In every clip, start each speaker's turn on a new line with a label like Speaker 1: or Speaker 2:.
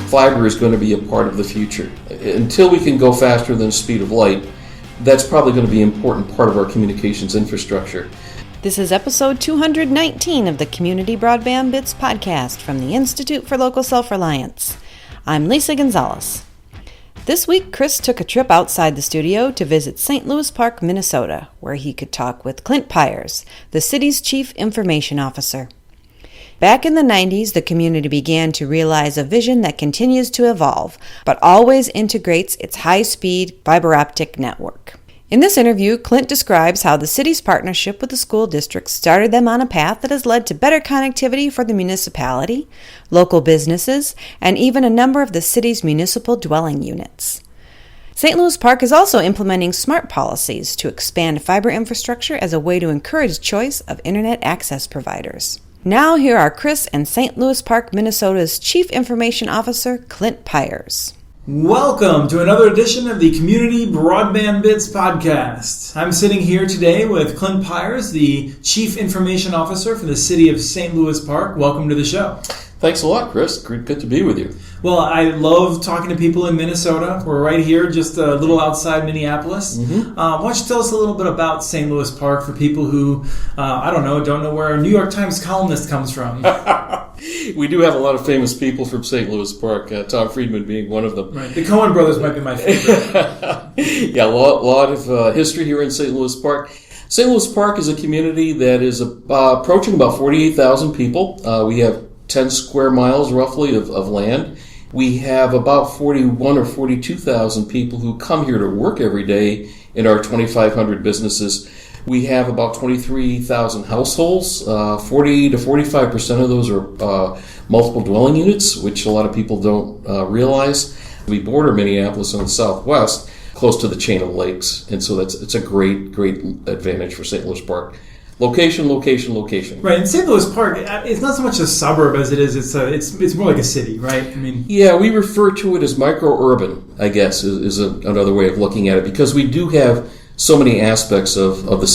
Speaker 1: fiber is going to be a part of the future. Until we can go faster than the speed of light, that's probably going to be an important part of our communications infrastructure.
Speaker 2: This is episode 219 of the Community Broadband Bits podcast from the Institute for Local Self-Reliance. I'm Lisa Gonzalez. This week, Chris took a trip outside the studio to visit St. Louis Park, Minnesota, where he could talk with Clint Pyers, the city's chief information officer. Back in the 90s, the community began to realize a vision that continues to evolve, but always integrates its high-speed fiber optic network. In this interview, Clint describes how the city's partnership with the school district started them on a path that has led to better connectivity for the municipality, local businesses, and even a number of the city's municipal dwelling units. St. Louis Park is also implementing smart policies to expand fiber infrastructure as a way to encourage choice of internet access providers. Now here are Chris and St. Louis Park, Minnesota's Chief Information Officer, Clint Pyers.
Speaker 3: Welcome to another edition of the Community Broadband Bits podcast. I'm sitting here today with Clint Pyers, the Chief Information Officer for the City of St. Louis Park. Welcome to the show.
Speaker 1: Thanks a lot, Chris. Good to be with you.
Speaker 3: Well, I love talking to people in Minnesota. We're right here, just a little outside Minneapolis. Why don't you tell us a little bit about St. Louis Park for people who, don't know where a New York Times columnist comes from.
Speaker 1: We do have a lot of famous people from St. Louis Park, Tom Friedman being one of them.
Speaker 3: Right. The Coen brothers might be my favorite.
Speaker 1: Yeah, a lot of history here in St. Louis Park. St. Louis Park is a community that is approaching about 48,000 people. We have 10 square miles roughly of land. We have about 41 or 42,000 people who come here to work every day in our 2,500 businesses. We have about 23,000 households. 40 to 45% of those are multiple dwelling units, which a lot of people don't realize. We border Minneapolis on the southwest, close to the chain of lakes, and so it's a great advantage for St. Louis Park. Location.
Speaker 3: Right, and St. Louis Park, it's not so much a suburb as it is. It's more like a city, right? I mean,
Speaker 1: yeah, we refer to it as micro-urban, I guess, is another way of looking at it, because we do have so many aspects of the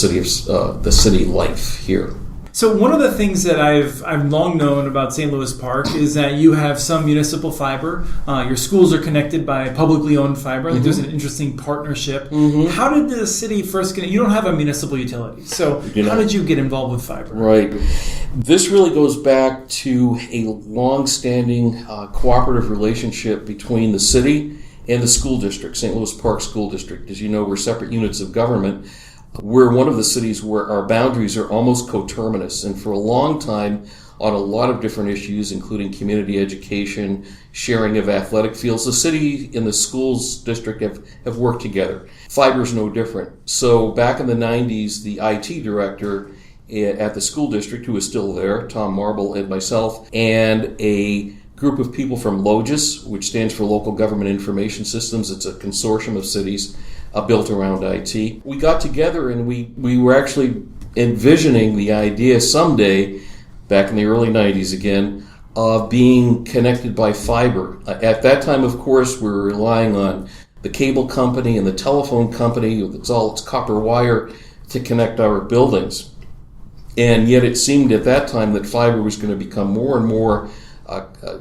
Speaker 1: city life here.
Speaker 3: So one of the things that I've long known about St. Louis Park is that you have some municipal fiber. Your schools are connected by publicly owned fiber. Like there's an interesting partnership. How did the city first get? You don't have a municipal utility, so how did you get involved with fiber?
Speaker 1: Right. This really goes back to a long-standing cooperative relationship between the city and the school district, St. Louis Park School District. As you know, we're separate units of government. We're one of the cities where our boundaries are almost coterminous, and for a long time, on a lot of different issues, including community education, sharing of athletic fields, the city and the schools district have worked together. Fiber is no different. So back in the 90s, the IT director at the school district, who is still there, Tom Marble and myself, and a group of people from LOGIS, which stands for Local Government Information Systems. It's a consortium of cities built around IT. We got together and we were actually envisioning the idea someday, back in the early 90s again, of being connected by fiber. At that time, of course, we were relying on the cable company and the telephone company, it's copper wire, to connect our buildings. And yet it seemed at that time that fiber was going to become more and more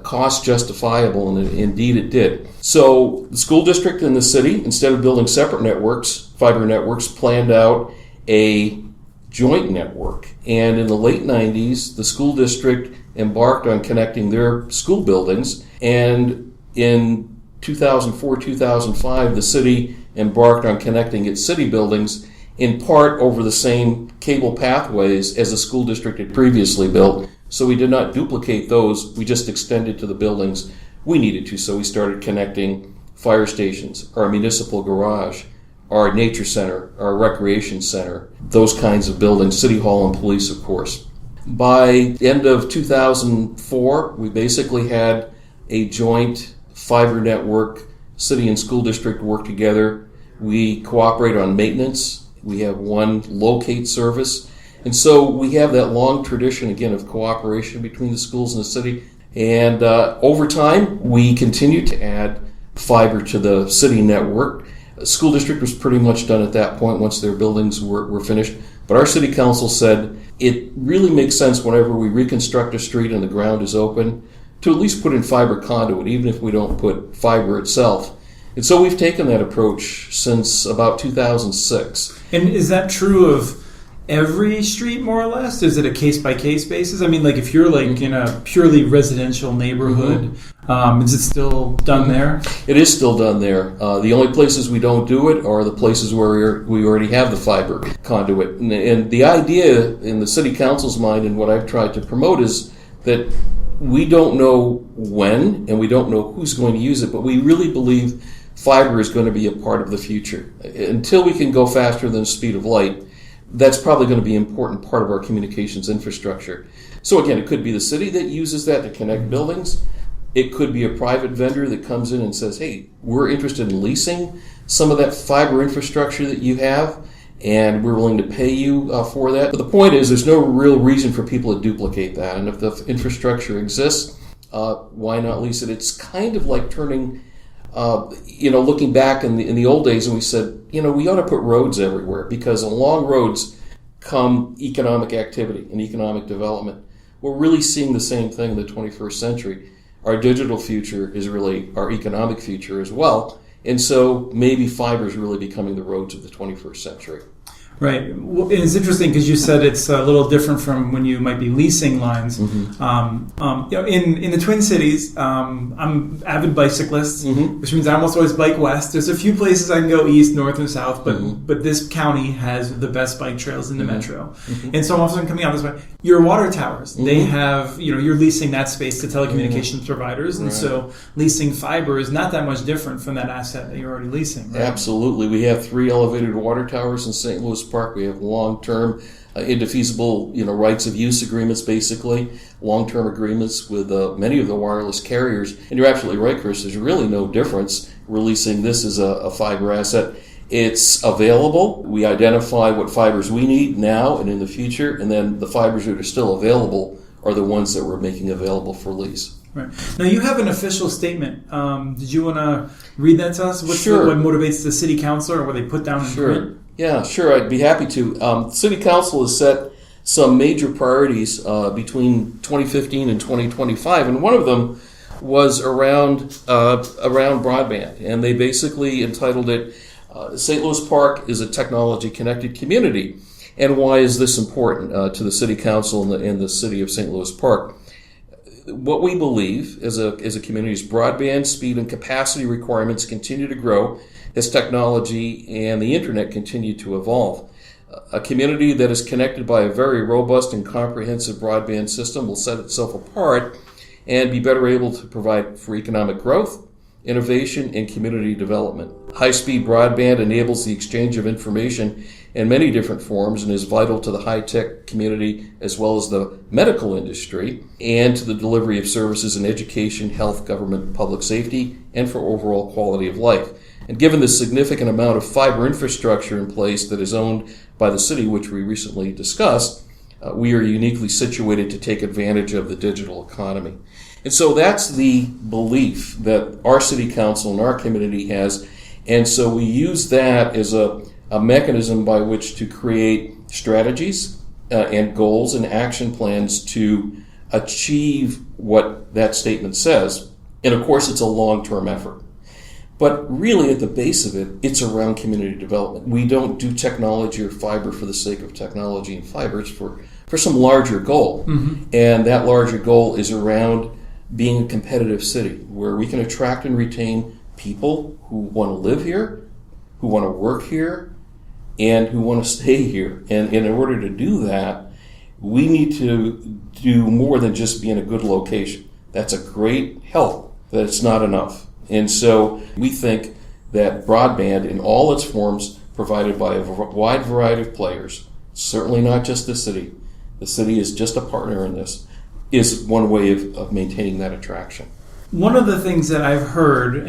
Speaker 1: cost justifiable, and indeed it did. So the school district and the city, instead of building separate networks, fiber networks, planned out a joint network. And in the late 90s, the school district embarked on connecting their school buildings, and in 2004-2005, the city embarked on connecting its city buildings, in part over the same cable pathways as the school district had previously built. So we did not duplicate those, we just extended to the buildings we needed to. So we started connecting fire stations, our municipal garage, our nature center, our recreation center, those kinds of buildings, city hall and police, of course. By the end of 2004, we basically had a joint fiber network. City and school district work together. We cooperate on maintenance. We have one locate service. And so we have that long tradition, again, of cooperation between the schools and the city. And over time, we continue to add fiber to the city network. The school district was pretty much done at that point once their buildings were finished. But our city council said it really makes sense whenever we reconstruct a street and the ground is open to at least put in fiber conduit, even if we don't put fiber itself. And so we've taken that approach since about 2006.
Speaker 3: And is that true of every street, more or less? Is it a case-by-case basis? I mean, like if you're like in a purely residential neighborhood, is it still done there?
Speaker 1: It is still done there. The only places we don't do it are the places where we already have the fiber conduit. And the idea in the city council's mind, and what I've tried to promote, is that we don't know when and we don't know who's going to use it, but we really believe fiber is going to be a part of the future. Until we can go faster than the speed of light, that's probably going to be an important part of our communications infrastructure. So again, it could be the city that uses that to connect buildings. It could be a private vendor that comes in and says, hey, we're interested in leasing some of that fiber infrastructure that you have, and we're willing to pay you for that. But the point is, there's no real reason for people to duplicate that. And if the infrastructure exists, why not lease it? It's kind of like turning, looking back in the old days, and we said, we ought to put roads everywhere, because along roads come economic activity and economic development. We're really seeing the same thing in the 21st century. Our digital future is really our economic future as well. And so maybe fiber is really becoming the roads of the 21st century.
Speaker 3: Right. Well, and it's interesting because you said it's a little different from when you might be leasing lines.
Speaker 1: Mm-hmm.
Speaker 3: In the Twin Cities, I'm an avid bicyclist, which means I almost always bike west. There's a few places I can go east, north, and south, but this county has the best bike trails in the metro. And so I'm often coming out this way. Your water towers, they have, you're leasing that space to telecommunications providers, and so leasing fiber is not that much different from that asset that you're already leasing. Right?
Speaker 1: Absolutely. We have 3 elevated water towers in St. Louis Park. We have long-term, indefeasible, rights of use agreements, basically, long-term agreements with many of the wireless carriers. And you're absolutely right, Chris. There's really no difference releasing this as a fiber asset. It's available. We identify what fibers we need now and in the future, and then the fibers that are still available are the ones that we're making available for lease.
Speaker 3: Right. Now, you have an official statement. Did you want to read that to us?
Speaker 1: Sure.
Speaker 3: What motivates the city council, or what they put down in print?
Speaker 1: Yeah, sure. I'd be happy to. City Council has set some major priorities between 2015 and 2025, and one of them was around broadband, and they basically entitled it St. Louis Park is a technology-connected community. And why is this important to the City Council and the City of St. Louis Park? What we believe as a community is broadband speed and capacity requirements continue to grow as technology and the internet continue to evolve. A community that is connected by a very robust and comprehensive broadband system will set itself apart and be better able to provide for economic growth, innovation, and community development. High-speed broadband enables the exchange of information in many different forms and is vital to the high-tech community as well as the medical industry and to the delivery of services in education, health, government, public safety, and for overall quality of life. And given the significant amount of fiber infrastructure in place that is owned by the city, which we recently discussed, we are uniquely situated to take advantage of the digital economy. And so that's the belief that our city council and our community has. And so we use that as a mechanism by which to create strategies and goals and action plans to achieve what that statement says. And of course, it's a long-term effort. But really, at the base of it, it's around community development. We don't do technology or fiber for the sake of technology and fiber. It's for some larger goal. And that larger goal is around being a competitive city where we can attract and retain people who want to live here, who want to work here, and who want to stay here. And in order to do that, we need to do more than just be in a good location. That's a great help, but it's not enough. And so we think that broadband in all its forms, provided by a wide variety of players, certainly not just the city is just a partner in this, is one way of maintaining that attraction.
Speaker 3: One of the things that I've heard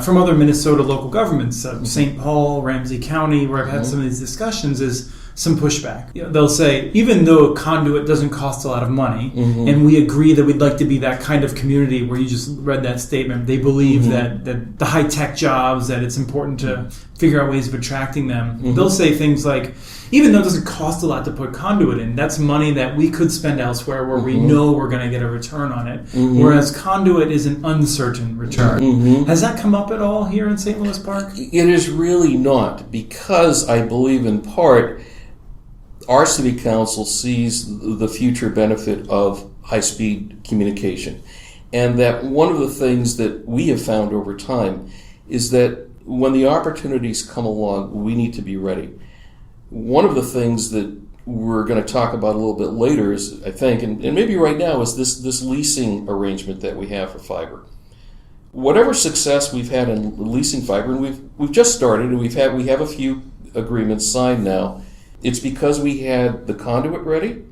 Speaker 3: from other Minnesota local governments, St. Paul, Ramsey County, where I've had some of these discussions, is some pushback. They'll say, even though conduit doesn't cost a lot of money, and we agree that we'd like to be that kind of community where you just read that statement, they believe that the high-tech jobs, that it's important to figure out ways of attracting them. They'll say things like, even though it doesn't cost a lot to put conduit in, that's money that we could spend elsewhere where we know we're going to get a return on it, whereas conduit is an uncertain return. Has that come up at all here in St. Louis Park?
Speaker 1: It is really not, because I believe in part our city council sees the future benefit of high-speed communication, and that one of the things that we have found over time is that when the opportunities come along, we need to be ready. One of the things that we're going to talk about a little bit later is, I think, and maybe right now, is this leasing arrangement that we have for fiber. Whatever success we've had in leasing fiber, and we've just started, and we have a few agreements signed now. It's because we had the conduit ready,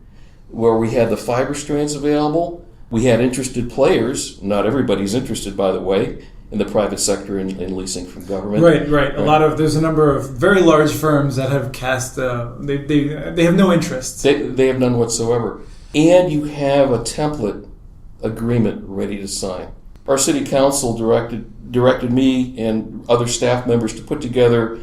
Speaker 1: where we had the fiber strands available. We had interested players. Not everybody's interested, by the way, in the private sector in leasing from government.
Speaker 3: Right. There's a number of very large firms that have cast. They have no interest.
Speaker 1: They have none whatsoever. And you have a template agreement ready to sign. Our city council directed me and other staff members to put together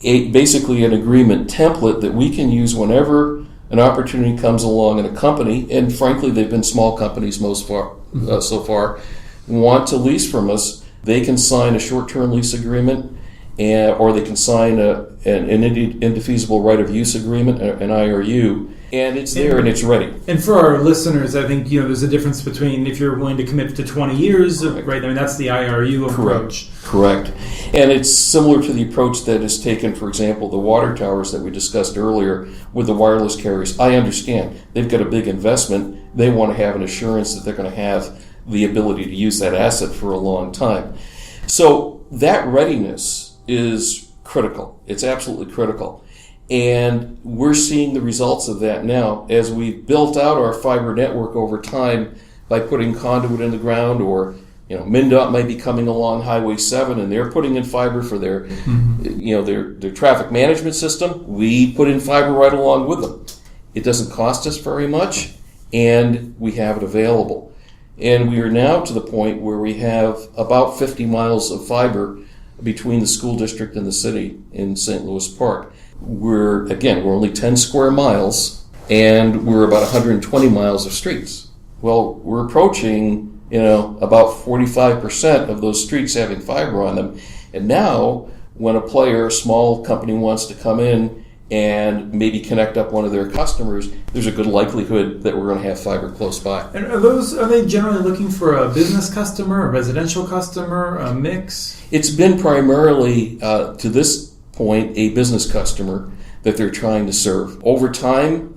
Speaker 1: basically an agreement template that we can use whenever an opportunity comes along in a company, and frankly, they've been small companies so far, want to lease from us. They can sign a short-term lease agreement, or they can sign an indefeasible right of use agreement, an IRU, and it's there and it's ready.
Speaker 3: And for our listeners, I think there's a difference between if you're willing to commit to 20 years, right? I mean, that's the IRU approach.
Speaker 1: Correct. And it's similar to the approach that is taken, for example, the water towers that we discussed earlier with the wireless carriers. I understand they've got a big investment. They want to have an assurance that they're going to have the ability to use that asset for a long time. So that readiness is critical. It's absolutely critical. And we're seeing the results of that now as we've built out our fiber network over time by putting conduit in the ground, or MnDOT might be coming along Highway 7 and they're putting in fiber for their their traffic management system. We put in fiber right along with them. It doesn't cost us very much, and we have it available. And we are now to the point where we have about 50 miles of fiber between the school district and the city in St. Louis Park. We're only 10 square miles, and we're about 120 miles of streets. Well, we're approaching, about 45% of those streets having fiber on them. And now, when a small company wants to come in and maybe connect up one of their customers, there's a good likelihood that we're going to have fiber close by.
Speaker 3: And are they generally looking for a business customer, a residential customer, a mix?
Speaker 1: It's been primarily, to this point, a business customer that they're trying to serve. Over time,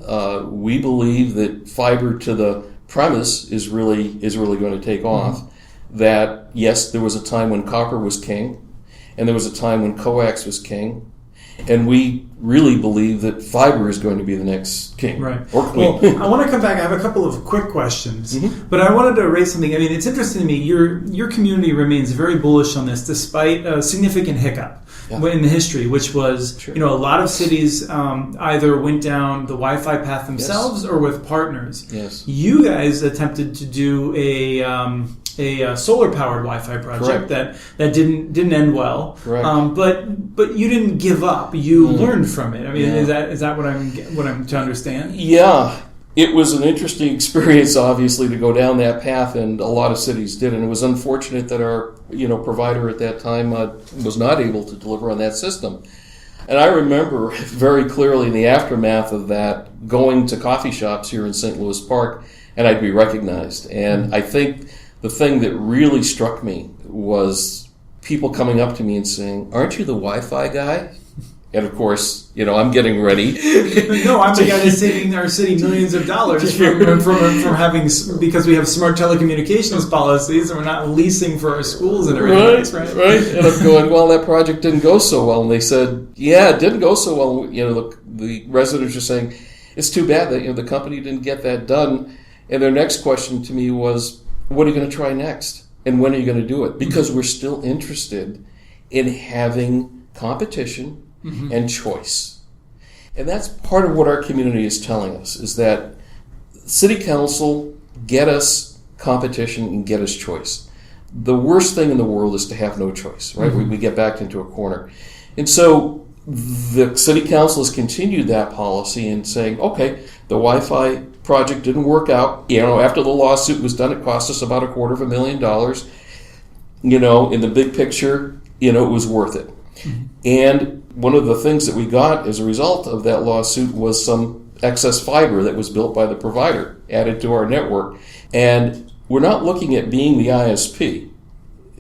Speaker 1: we believe that fiber to the premise is really going to take off. That, yes, there was a time when copper was king, and there was a time when coax was king, and we really believe that fiber is going to be the next king,
Speaker 3: right,
Speaker 1: or queen.
Speaker 3: Well, I want to come back. I have a couple of quick questions, but I wanted to raise something. I mean, it's interesting to me. Your community remains very bullish on this, despite a significant hiccup in the history, which was, a lot of cities either went down the Wi-Fi path themselves or with partners.
Speaker 1: Yes.
Speaker 3: You guys attempted to do a solar-powered Wi-Fi project that didn't end well.
Speaker 1: Correct.
Speaker 3: But you didn't give up. You learned from it. I mean, is that what I'm to understand?
Speaker 1: Yeah. It was an interesting experience, obviously, to go down that path, and a lot of cities did. And it was unfortunate that our provider at that time was not able to deliver on that system. And I remember very clearly in the aftermath of that going to coffee shops here in St. Louis Park, and I'd be recognized. And I think the thing that really struck me was people coming up to me and saying, "Aren't you the Wi-Fi guy?" And of course, I'm getting ready.
Speaker 3: No, I'm the guy that's saving our city millions of dollars from having, because we have smart telecommunications policies and we're not leasing for our schools and everything.
Speaker 1: Right. And I'm going, well, that project didn't go so well. And they said, yeah, it didn't go so well. The residents are saying, it's too bad that the company didn't get that done. And their next question to me was, what are you going to try next? And when are you going to do it? Because we're still interested in having competition and choice. And that's part of what our community is telling us, is that City Council, get us competition and get us choice. The worst thing in the world is to have no choice, right? We get backed into a corner. And so the City Council has continued that policy and saying, okay, the Wi-Fi project didn't work out. After the lawsuit was done, it cost us about $250,000. In the big picture, it was worth it. And one of the things that we got as a result of that lawsuit was some excess fiber that was built by the provider, added to our network. And we're not looking at being the ISP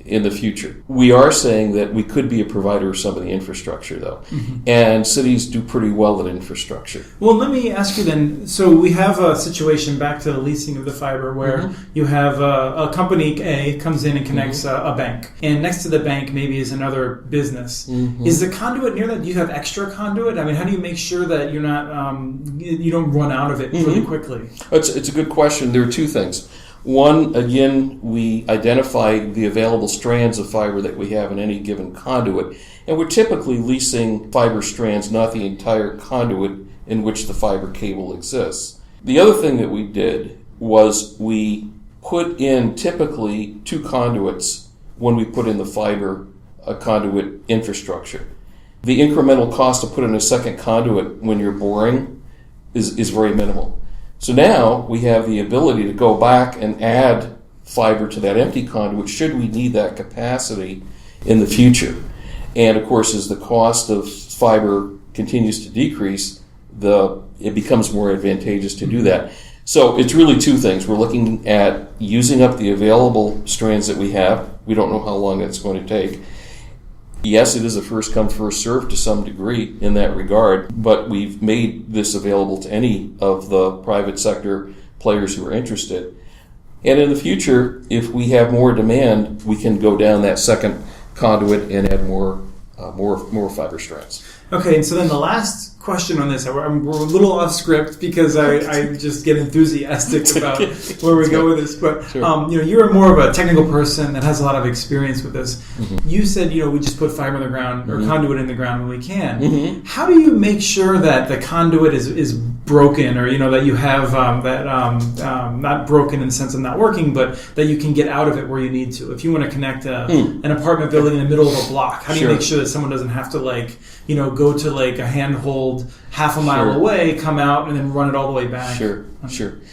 Speaker 1: in the future. We are saying that we could be a provider of some of the infrastructure, though. And cities do pretty well at infrastructure.
Speaker 3: Well, let me ask you then, so we have a situation, back to the leasing of the fiber, where you have a company A comes in and connects a bank, and next to the bank maybe is another business. Is the conduit near that? Do you have extra conduit? I mean, how do you make sure that you're not you don't run out of it really quickly?
Speaker 1: It's a good question. There are two things. One, again, we identify the available strands of fiber that we have in any given conduit, and we're typically leasing fiber strands, not the entire conduit in which the fiber cable exists. The other thing that we did was we put in typically 2 conduits when we put in the fiber conduit infrastructure. The incremental cost to put in a second conduit when you're boring is very minimal. So now we have the ability to go back and add fiber to that empty conduit should we need that capacity in the future. And of course, as the cost of fiber continues to decrease, it becomes more advantageous to do that. So it's really 2 things. We're looking at using up the available strands that we have. We don't know how long that's going to take. Yes, it is a first come, first served to some degree in that regard, but we've made this available to any of the private sector players who are interested. And in the future, if we have more demand, we can go down that second conduit and add more fiber strands.
Speaker 3: Okay, and so then the last question on this, we're a little off script because I just get enthusiastic about where we go with this. But
Speaker 1: Sure.
Speaker 3: You're more of a technical person that has a lot of experience with this. You said we just put fiber in the ground or conduit in the ground when we can. How do you make sure that the conduit is broken, or that you have not broken in the sense of not working, but that you can get out of it where you need to? If you want to connect an apartment building in the middle of a block, how do you make sure that someone doesn't have to go to a handhold half a mile away, come out, and then run it all the way back?
Speaker 1: Sure.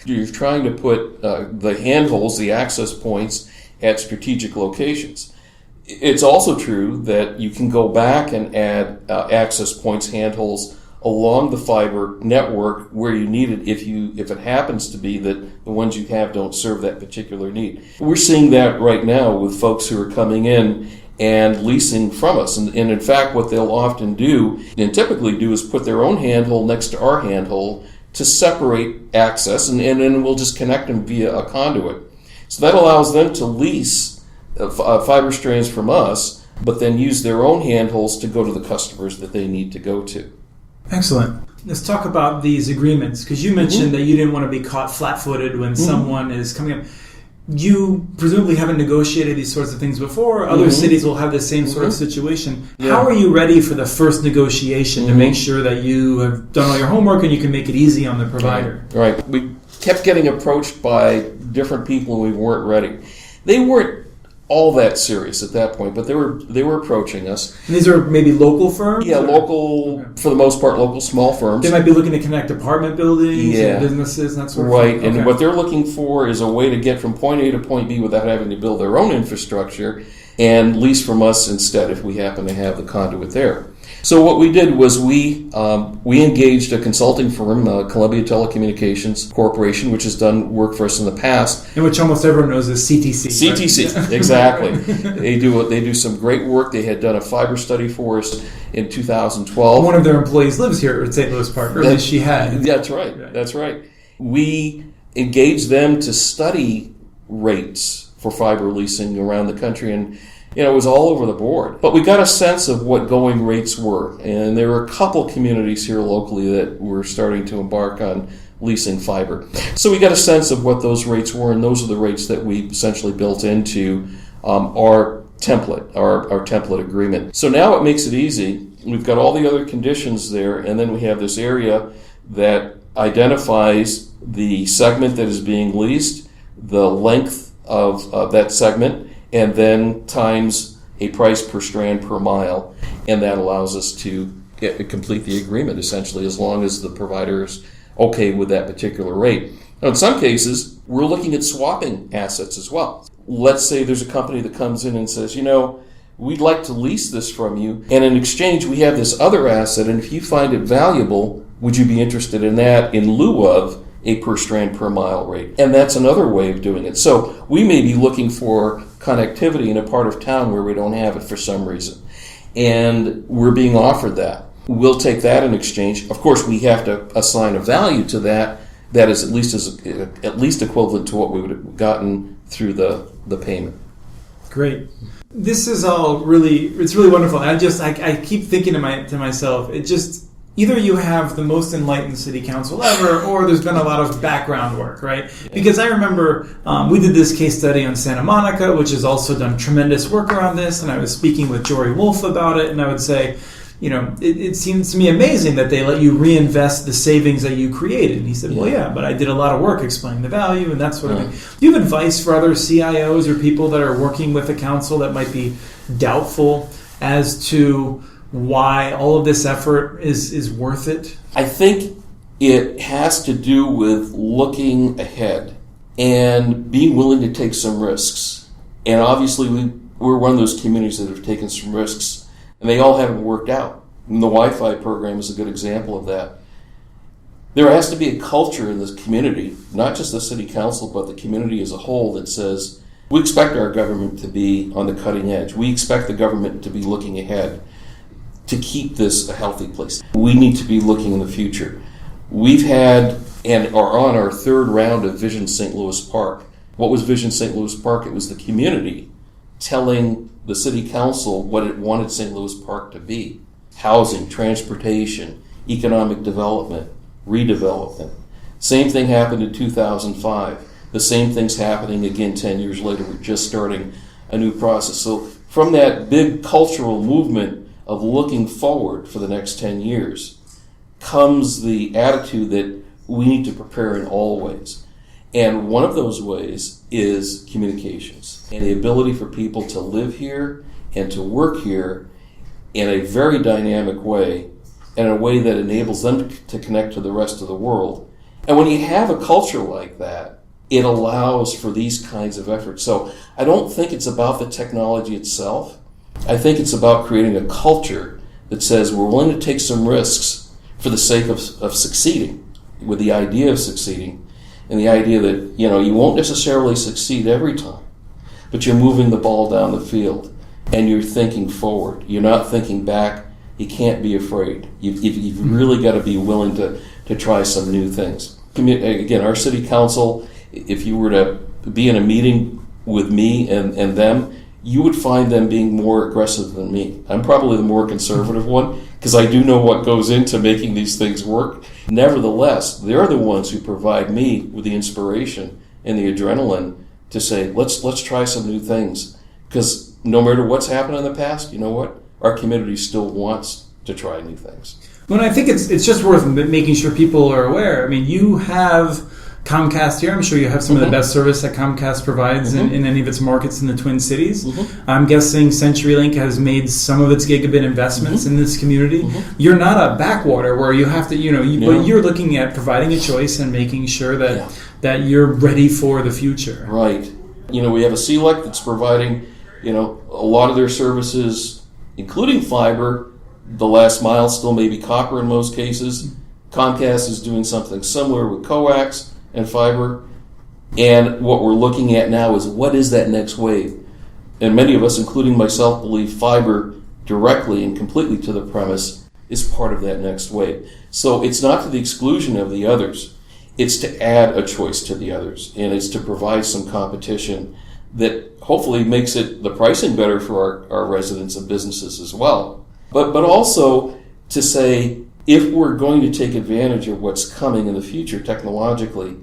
Speaker 1: You're trying to put the handholds, the access points, at strategic locations. It's also true that you can go back and add access points, handholds, along the fiber network where you need it if it happens to be that the ones you have don't serve that particular need. We're seeing that right now with folks who are coming in and leasing from us. And in fact, what they'll often do, and typically do, is put their own handhold next to our handhold to separate access, and then we'll just connect them via a conduit. So that allows them to lease fiber strands from us, but then use their own handholds to go to the customers that they need to go to.
Speaker 3: Excellent. Let's talk about these agreements, because you mentioned that you didn't want to be caught flat-footed when someone is coming up. You presumably haven't negotiated these sorts of things before. Other cities will have the same sort of situation. How are you ready for the first negotiation to make sure that you have done all your homework and you can make it easy on the provider?
Speaker 1: Right. We kept getting approached by different people and we weren't ready. They weren't all that serious at that point, but they were approaching us.
Speaker 3: And these are maybe local firms?
Speaker 1: Yeah, local, for the most part, local small firms.
Speaker 3: They might be looking to connect apartment buildings and businesses and that sort of thing.
Speaker 1: Right, and what they're looking for is a way to get from point A to point B without having to build their own infrastructure and lease from us instead if we happen to have the conduit there. So what we did was we engaged a consulting firm, Columbia Telecommunications Corporation, which has done work for us in the past.
Speaker 3: And which almost everyone knows is CTC.
Speaker 1: CTC, right? Exactly. They do some great work. They had done a fiber study for us in 2012.
Speaker 3: One of their employees lives here at St. Louis Park, or at least she had.
Speaker 1: That's right. That's right. We engaged them to study rates for fiber leasing around the country, and it was all over the board. But we got a sense of what going rates were. And there were a couple communities here locally that were starting to embark on leasing fiber. So we got a sense of what those rates were, and those are the rates that we essentially built into our template agreement. So now it makes it easy we've got all the other conditions there, and then we have this area that identifies the segment that is being leased, the length of that segment, and then times a price per strand per mile, and that allows us to complete the agreement, essentially, as long as the provider is okay with that particular rate. Now, in some cases, we're looking at swapping assets as well. Let's say there's a company that comes in and says, we'd like to lease this from you, and in exchange, we have this other asset, and if you find it valuable, would you be interested in that in lieu of a per strand per mile rate? And that's another way of doing it. So we may be looking for connectivity in a part of town where we don't have it for some reason, and we're being offered that. We'll take that in exchange. Of course, we have to assign a value to that is at least equivalent to what we would have gotten through the payment.
Speaker 3: Great. This is all it's really wonderful. I keep thinking to myself, it just, either you have the most enlightened city council ever, or there's been a lot of background work, right? Because I remember we did this case study on Santa Monica, which has also done tremendous work around this, and I was speaking with Jory Wolf about it, and I would say, it seems to me amazing that they let you reinvest the savings that you created. And he said, well, yeah, but I did a lot of work explaining the value and that sort of thing. Do you have advice for other CIOs or people that are working with the council that might be doubtful as to why all of this effort is worth it?
Speaker 1: I think it has to do with looking ahead and being willing to take some risks. And obviously, we're one of those communities that have taken some risks, and they all haven't worked out. And the Wi-Fi program is a good example of that. There has to be a culture in this community, not just the city council, but the community as a whole, that says, we expect our government to be on the cutting edge. We expect the government to be looking ahead to keep this a healthy place. We need to be looking in the future. We've had and are on our third round of Vision St. Louis Park. What was Vision St. Louis Park? It was the community telling the city council what it wanted St. Louis Park to be. Housing, transportation, economic development, redevelopment. Same thing happened in 2005. The same thing's happening again 10 years later. We're just starting a new process. So from that big cultural movement of looking forward for the next 10 years comes the attitude that we need to prepare in all ways. And one of those ways is communications and the ability for people to live here and to work here in a very dynamic way, and in a way that enables them to connect to the rest of the world. And when you have a culture like that, it allows for these kinds of efforts. So I don't think it's about the technology itself. I think it's about creating a culture that says we're willing to take some risks for the sake of succeeding, with the idea of succeeding, and the idea that, you won't necessarily succeed every time, but you're moving the ball down the field, and you're thinking forward. You're not thinking back. You can't be afraid. You've really got to be willing to try some new things. Again, our city council, if you were to be in a meeting with me and them, you would find them being more aggressive than me. I'm probably the more conservative one, because I do know what goes into making these things work. Nevertheless, they're the ones who provide me with the inspiration and the adrenaline to say, let's try some new things. Because no matter what's happened in the past, you know what? Our community still wants to try new things.
Speaker 3: Well, I think it's just worth making sure people are aware. I mean, you have Comcast here. I'm sure you have some of the best service that Comcast provides in any of its markets in the Twin Cities. I'm guessing CenturyLink has made some of its gigabit investments in this community. You're not a backwater where you have to, but you're looking at providing a choice and making sure that you're ready for the future.
Speaker 1: Right. We have a CLEC that's providing, a lot of their services, including fiber. The last mile still may be copper in most cases. Comcast is doing something similar with coax and fiber. And what we're looking at now is, what is that next wave? And many of us, including myself, believe fiber directly and completely to the premise is part of that next wave. So it's not to the exclusion of the others. It's to add a choice to the others. And it's to provide some competition that hopefully makes the pricing better for our residents and businesses as well. But also to say, if we're going to take advantage of what's coming in the future technologically,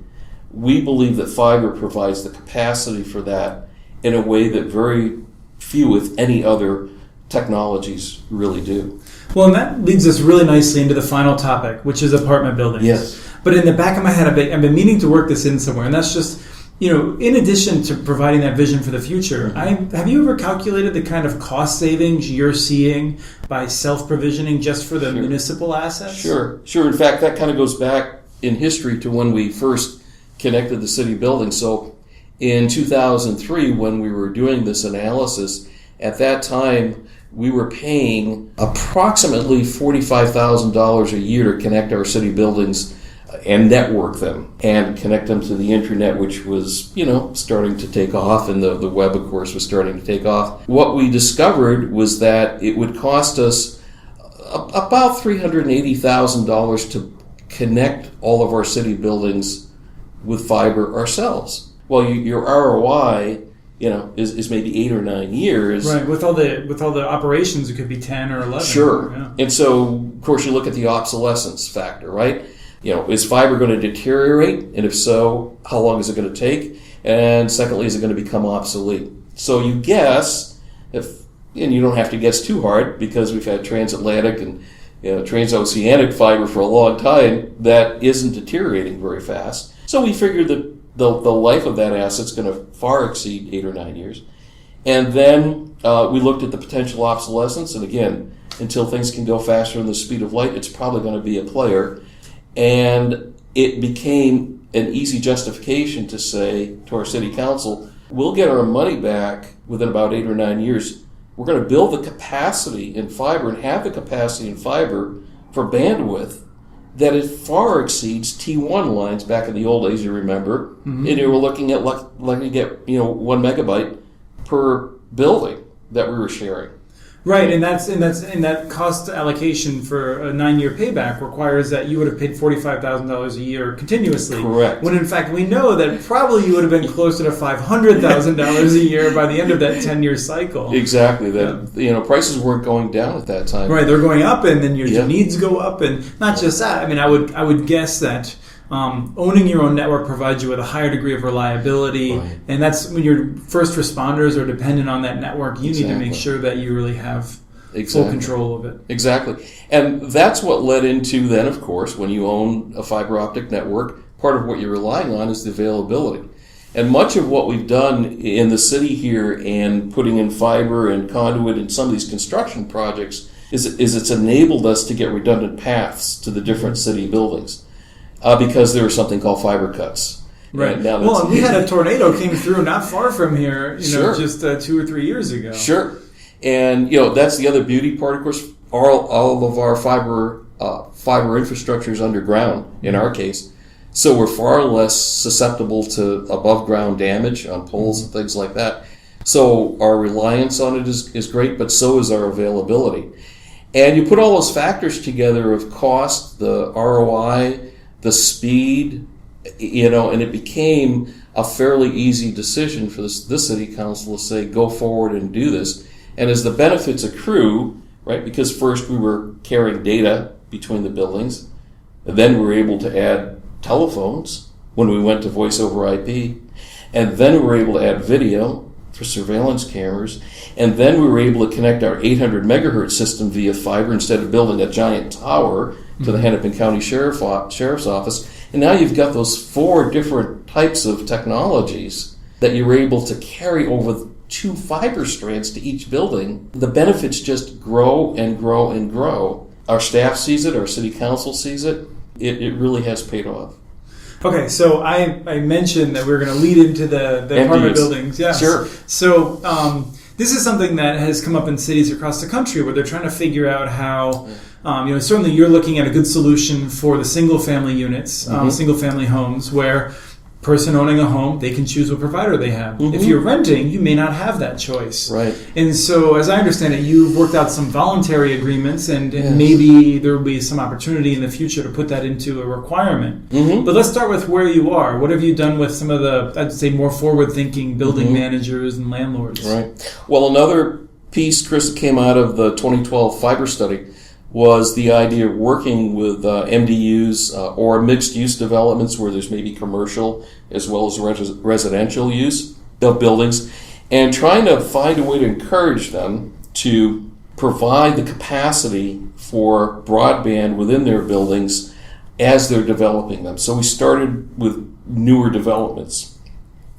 Speaker 1: we believe that fiber provides the capacity for that in a way that very few, if any other, technologies really do.
Speaker 3: Well, and that leads us really nicely into the final topic, which is apartment buildings.
Speaker 1: Yes.
Speaker 3: But in the back of my head, I've been meaning to work this in somewhere, and that's just, in addition to providing that vision for the future, have you ever calculated the kind of cost savings you're seeing by self-provisioning just for the municipal assets?
Speaker 1: Sure. In fact, that kind of goes back in history to when we first connected the city buildings. So in 2003, when we were doing this analysis, at that time, we were paying approximately $45,000 a year to connect our city buildings and network them and connect them to the intranet, which was, starting to take off, and the web, of course, was starting to take off. What we discovered was that it would cost us about $380,000 to connect all of our city buildings with fiber ourselves. Well, your ROI, is maybe 8 or 9 years.
Speaker 3: Right. With all the operations, it could be 10 or 11.
Speaker 1: Sure.
Speaker 3: Yeah.
Speaker 1: And so, of course, you look at the obsolescence factor, right? Is fiber going to deteriorate? And if so, how long is it going to take? And secondly, is it going to become obsolete? So you guess, and you don't have to guess too hard, because we've had transatlantic and transoceanic fiber for a long time that isn't deteriorating very fast. So we figured that the life of that asset's going to far exceed 8 or 9 years. And then we looked at the potential obsolescence, and again, until things can go faster than the speed of light, it's probably going to be a player. And it became an easy justification to say to our city council, we'll get our money back within about 8 or 9 years. We're going to build the capacity in fiber and have the capacity in fiber for bandwidth that it far exceeds T1 lines back in the old days, you remember. Mm-hmm. And you were looking at like to get 1 megabyte per building that we were sharing.
Speaker 3: Right, and that cost allocation for a 9-year payback requires that you would have paid $45,000 a year continuously.
Speaker 1: Correct. When
Speaker 3: in fact we know that probably you would have been closer to $500,000 a year by the end of that 10-year cycle.
Speaker 1: Exactly. That prices weren't going down at that time.
Speaker 3: Right, they're going up, and then your needs go up, and not just that. I mean, I would guess that. Owning your own network provides you with a higher degree of reliability, right. And that's when your first responders are dependent on that network. You need to make sure that you really have full control of it.
Speaker 1: Exactly. And that's what led into then, of course, when you own a fiber optic network, part of what you're relying on is the availability. And much of what we've done in the city here and putting in fiber and conduit in some of these construction projects is it's enabled us to get redundant paths to the different city buildings. Because there was something called fiber cuts.
Speaker 3: Right. And we had a tornado came through not far from here, just 2 or 3 years ago.
Speaker 1: Sure. And, that's the other beauty part, of course. All of our fiber infrastructure is underground, in our case. So we're far less susceptible to above-ground damage on poles and things like that. So our reliance on it is great, but so is our availability. And you put all those factors together of cost, the ROI, the speed, and it became a fairly easy decision for this city council to say, go forward and do this. And as the benefits accrue, right, because first we were carrying data between the buildings, and then we were able to add telephones when we went to voice over IP, and then we were able to add video for surveillance cameras, and then we were able to connect our 800 megahertz system via fiber instead of building a giant tower to the Hennepin County Sheriff's Office. And now you've got those 4 different types of technologies that you're able to carry over 2 fiber strands to each building. The benefits just grow and grow and grow. Our staff sees it, our city council sees it. It really has paid off.
Speaker 3: Okay, so I mentioned that we were going to lead into the apartment buildings. Yes.
Speaker 1: Sure.
Speaker 3: So this is something that has come up in cities across the country where they're trying to figure out how, certainly you're looking at a good solution for the single-family units, single-family homes, where person owning a home, they can choose what provider they have. Mm-hmm. If you're renting, you may not have that choice.
Speaker 1: Right.
Speaker 3: And so, as I understand it, you've worked out some voluntary agreements, and maybe there will be some opportunity in the future to put that into a requirement. Mm-hmm. But let's start with where you are. What have you done with some of the, I'd say, more forward-thinking building managers and landlords?
Speaker 1: Right. Well, another piece, Chris, that came out of the 2012 fiber study was the idea of working with MDUs or mixed-use developments where there's maybe commercial as well as residential use of buildings, and trying to find a way to encourage them to provide the capacity for broadband within their buildings as they're developing them. So we started with newer developments,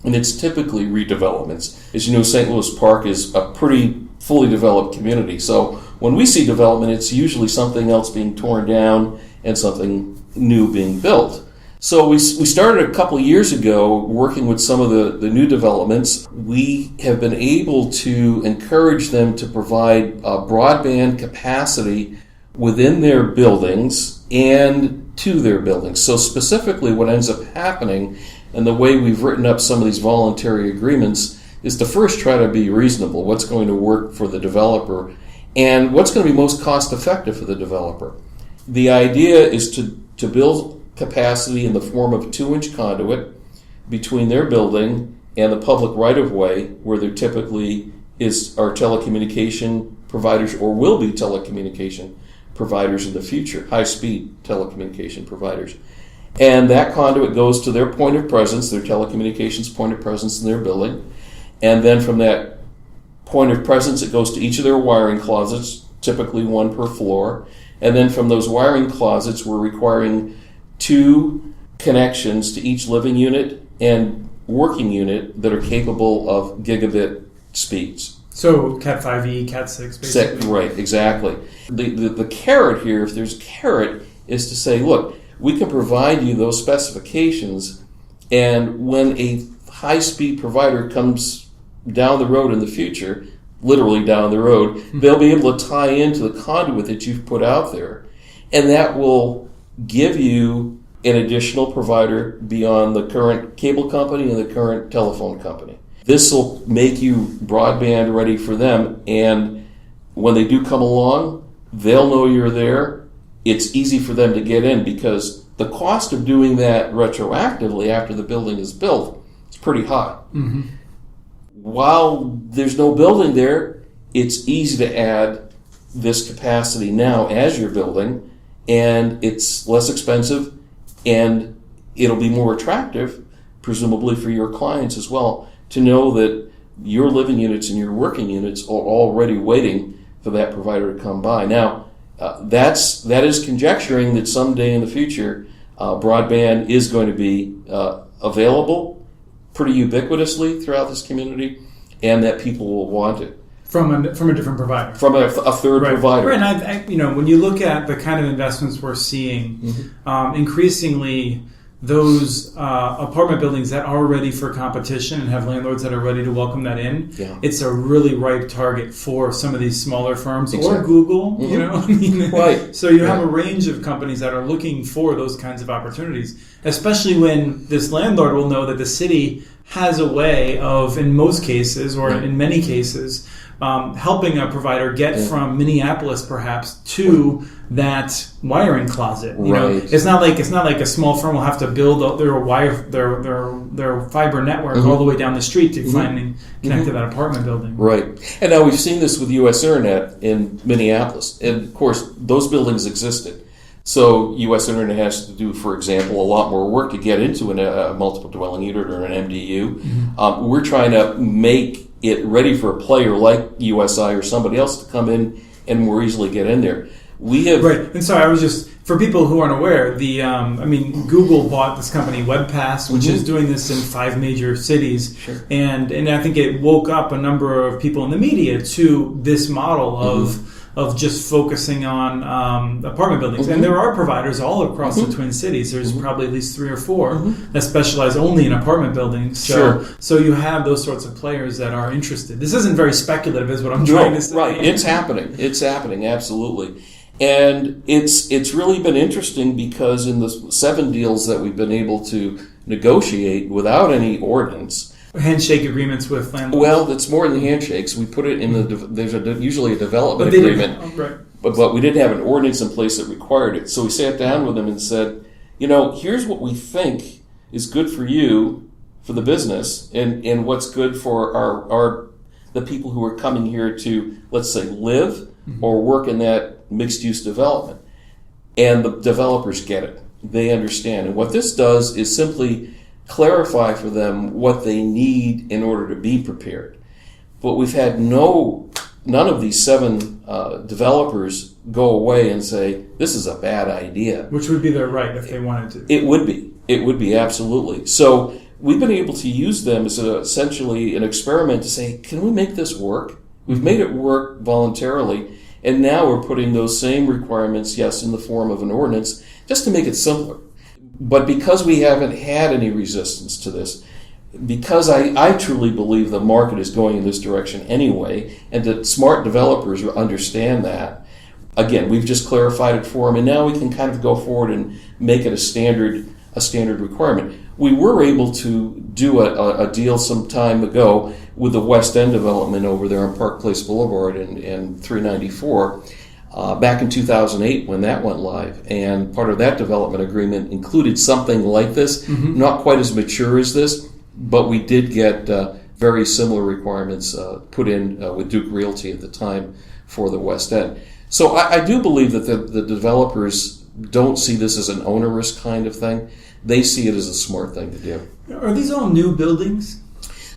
Speaker 1: and it's typically redevelopments. As you know, St. Louis Park is a pretty fully developed community. So when we see development, it's usually something else being torn down and something new being built. So we started a couple of years ago working with some of the new developments. We have been able to encourage them to provide broadband capacity within their buildings and to their buildings. So specifically what ends up happening, and the way we've written up some of these voluntary agreements, is to first try to be reasonable. What's going to work for the developer and what's going to be most cost effective for the developer. The idea is to build capacity in the form of a 2-inch conduit between their building and the public right-of-way, where there typically are telecommunication providers or will be telecommunication providers in the future, high-speed telecommunication providers. And that conduit goes to their point of presence, their telecommunications point of presence in their building. And then from that point of presence, it goes to each of their wiring closets, typically one per floor. And then from those wiring closets, we're requiring 2 connections to each living unit and working unit that are capable of gigabit speeds.
Speaker 3: So Cat 5e, Cat 6, basically.
Speaker 1: Right, exactly. The carrot here, if there's a carrot, is to say, look, we can provide you those specifications, and when a high-speed provider comes down the road in the future, literally down the road, they'll be able to tie into the conduit that you've put out there, and that will give you an additional provider beyond the current cable company and the current telephone company. This will make you broadband ready for them, and when they do come along, they'll know you're there. It's easy for them to get in because the cost of doing that retroactively after the building is built is pretty high. Mm-hmm. While there's no building there, it's easy to add this capacity now as you're building, and it's less expensive, and it'll be more attractive, presumably for your clients as well, to know that your living units and your working units are already waiting for that provider to come by. Now, that is conjecturing that someday in the future, broadband is going to be available pretty ubiquitously throughout this community, and that people will want it.
Speaker 3: From a different provider.
Speaker 1: From a third provider.
Speaker 3: Right, and when you look at the kind of investments we're seeing, increasingly those apartment buildings that are ready for competition and have landlords that are ready to welcome that in, it's a really ripe target for some of these smaller firms or Google,
Speaker 1: Right.
Speaker 3: So you have a range of companies that are looking for those kinds of opportunities, especially when this landlord will know that the city has a way of, in most cases or in many cases, helping a provider get from Minneapolis perhaps to that wiring closet. You know, it's not like a small firm will have to build their fiber network all the way down the street to finally connect to that apartment building.
Speaker 1: Right. And now we've seen this with U.S. Internet in Minneapolis. And of course, those buildings existed. So U.S. Internet has to do, for example, a lot more work to get into a multiple dwelling unit or an MDU. We're trying to make it ready for a player like USI or somebody else to come in and more easily get in there. We have
Speaker 3: And sorry, I was just, for people who aren't aware, Google bought this company WebPass, which is doing this in 5 major cities, and I think it woke up a number of people in the media to this model of just focusing on apartment buildings. And there are providers all across the Twin Cities. There's probably at least 3 or 4 that specialize only in apartment buildings. So you have those sorts of players that are interested. This isn't very speculative, is what I'm trying to say.
Speaker 1: Right, it's happening, absolutely. And it's really been interesting because in the 7 deals that we've been able to negotiate without any ordinance,
Speaker 3: handshake agreements with landlords.
Speaker 1: Well, it's more than the handshakes. We put it in there's usually a development agreement, but we didn't have an ordinance in place that required it. So we sat down with them and said, here's what we think is good for you, for the business, and what's good for the people who are coming here to, let's say, live or work in that mixed-use development. And the developers get it. They understand. And what this does is simply clarify for them what they need in order to be prepared. But we've had no none of these 7 developers go away and say, this is a bad idea.
Speaker 3: Which would be their right if they wanted to.
Speaker 1: It would be. It would be, absolutely. So we've been able to use them as essentially an experiment to say, can we make this work? We've made it work voluntarily, and now we're putting those same requirements, yes, in the form of an ordinance, just to make it simpler. But because we haven't had any resistance to this, because I truly believe the market is going in this direction anyway, and that smart developers understand that, again, we've just clarified it for them, and now we can kind of go forward and make it a standard requirement. We were able to do a deal some time ago with the West End development over there on Park Place Boulevard and 394 back in 2008 when that went live. And part of that development agreement included something like this, not quite as mature as this, but we did get very similar requirements put in with Duke Realty at the time for the West End. So I do believe that the developers don't see this as an onerous kind of thing. They see it as a smart thing to do.
Speaker 3: Are these all new buildings?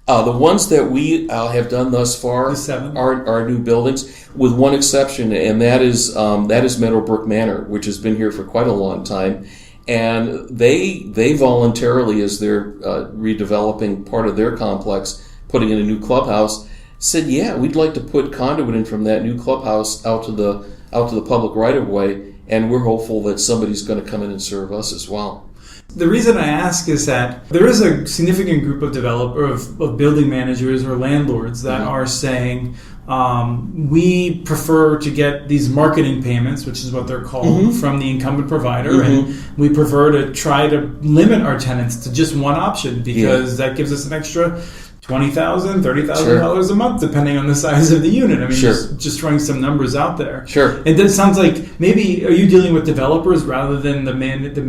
Speaker 1: The ones that we have done thus far are new buildings, with one exception, and that is Meadowbrook Manor, which has been here for quite a long time. And they voluntarily, as they're redeveloping part of their complex, putting in a new clubhouse, said, yeah, we'd like to put conduit in from that new clubhouse out to the public right of way, and we're hopeful that somebody's going to come in and serve us as well.
Speaker 3: The reason I ask is that there is a significant group of of building managers or landlords that are saying, we prefer to get these marketing payments, which is what they're called, from the incumbent provider, and we prefer to try to limit our tenants to just one option because that gives us an extra $20,000, $30,000 a month, depending on the size of the unit. I mean, just throwing some numbers out there.
Speaker 1: Sure.
Speaker 3: And that sounds like maybe, are you dealing with developers rather than the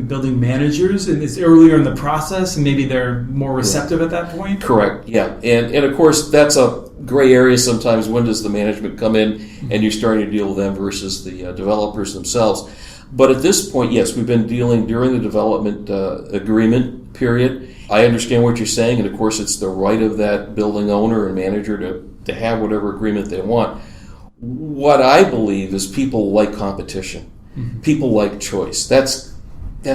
Speaker 3: building managers? And it's earlier in the process, and maybe they're more receptive at that point?
Speaker 1: Correct, yeah. And of course, that's a gray area sometimes. When does the management come in and you're starting to deal with them versus the developers themselves? But at this point, yes, we've been dealing during the development agreement period. I understand what you're saying, and of course it's the right of that building owner and manager to have whatever agreement they want. What I believe is people like competition. People like choice. That's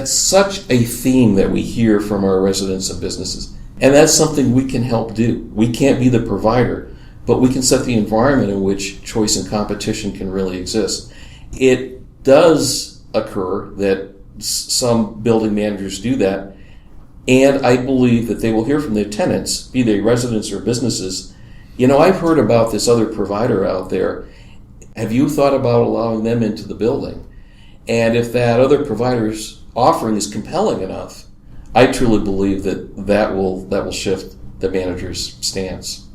Speaker 1: such a theme that we hear from our residents and businesses. And that's something we can help do. We can't be the provider, but we can set the environment in which choice and competition can really exist. It does occur that some building managers do that, and I believe that they will hear from their tenants, be they residents or businesses, I've heard about this other provider out there. Have you thought about allowing them into the building? And if that other provider's offering is compelling enough, I truly believe that will shift the manager's stance.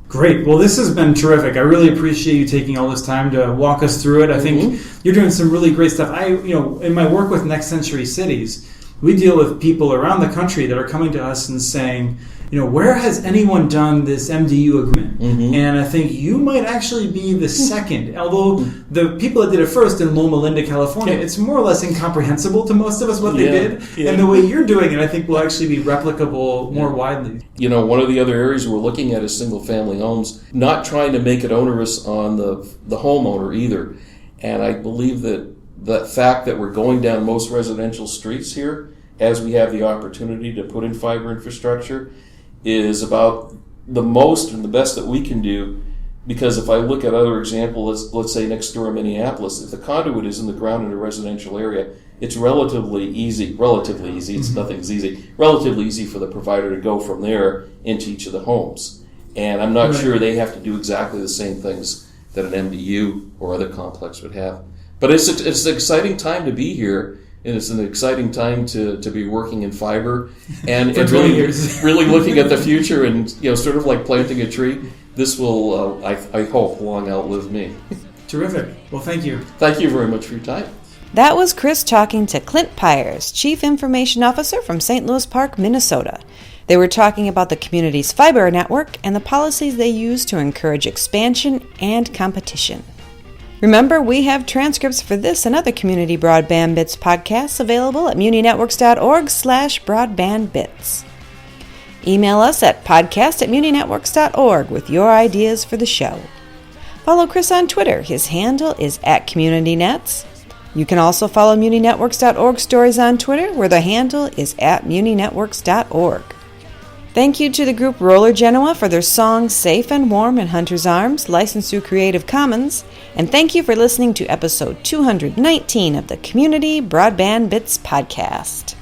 Speaker 3: Great. Well, this has been terrific. I really appreciate you taking all this time to walk us through it. I think you're doing some really great stuff. In my work with Next Century Cities, we deal with people around the country that are coming to us and saying, where has anyone done this MDU agreement? And I think you might actually be the second. Although the people that did it first in Loma Linda, California, it's more or less incomprehensible to most of us what they did. And the way you're doing it, I think, will actually be replicable more widely.
Speaker 1: One of the other areas we're looking at is single-family homes, not trying to make it onerous on the homeowner either. And I believe that the fact that we're going down most residential streets here, as we have the opportunity to put in fiber infrastructure, is about the most and the best that we can do. Because if I look at other examples, let's say next door in Minneapolis, if the conduit is in the ground in a residential area, it's relatively easy, it's nothing's easy, relatively easy for the provider to go from there into each of the homes. And I'm not sure they have to do exactly the same things that an MDU or other complex would have. But it's an exciting time to be here, and it's an exciting time to be working in fiber and really looking at the future and sort of like planting a tree. This will, I hope, long outlive me.
Speaker 3: Terrific. Well, thank you.
Speaker 1: Thank you very much for your time.
Speaker 2: That was Chris talking to Clint Pyers, Chief Information Officer from St. Louis Park, Minnesota. They were talking about the community's fiber network and the policies they use to encourage expansion and competition. Remember, we have transcripts for this and other Community Broadband Bits podcasts available at muninetworks.org/broadbandbits. Email us at podcast@muninetworks.org with your ideas for the show. Follow Chris on Twitter. His handle is @CommunityNets. You can also follow MuniNetworks.org stories on Twitter, where the handle is @MuniNetworks.org. Thank you to the group Roller Genoa for their song Safe and Warm in Hunter's Arms, licensed through Creative Commons. And thank you for listening to episode 219 of the Community Broadband Bits podcast.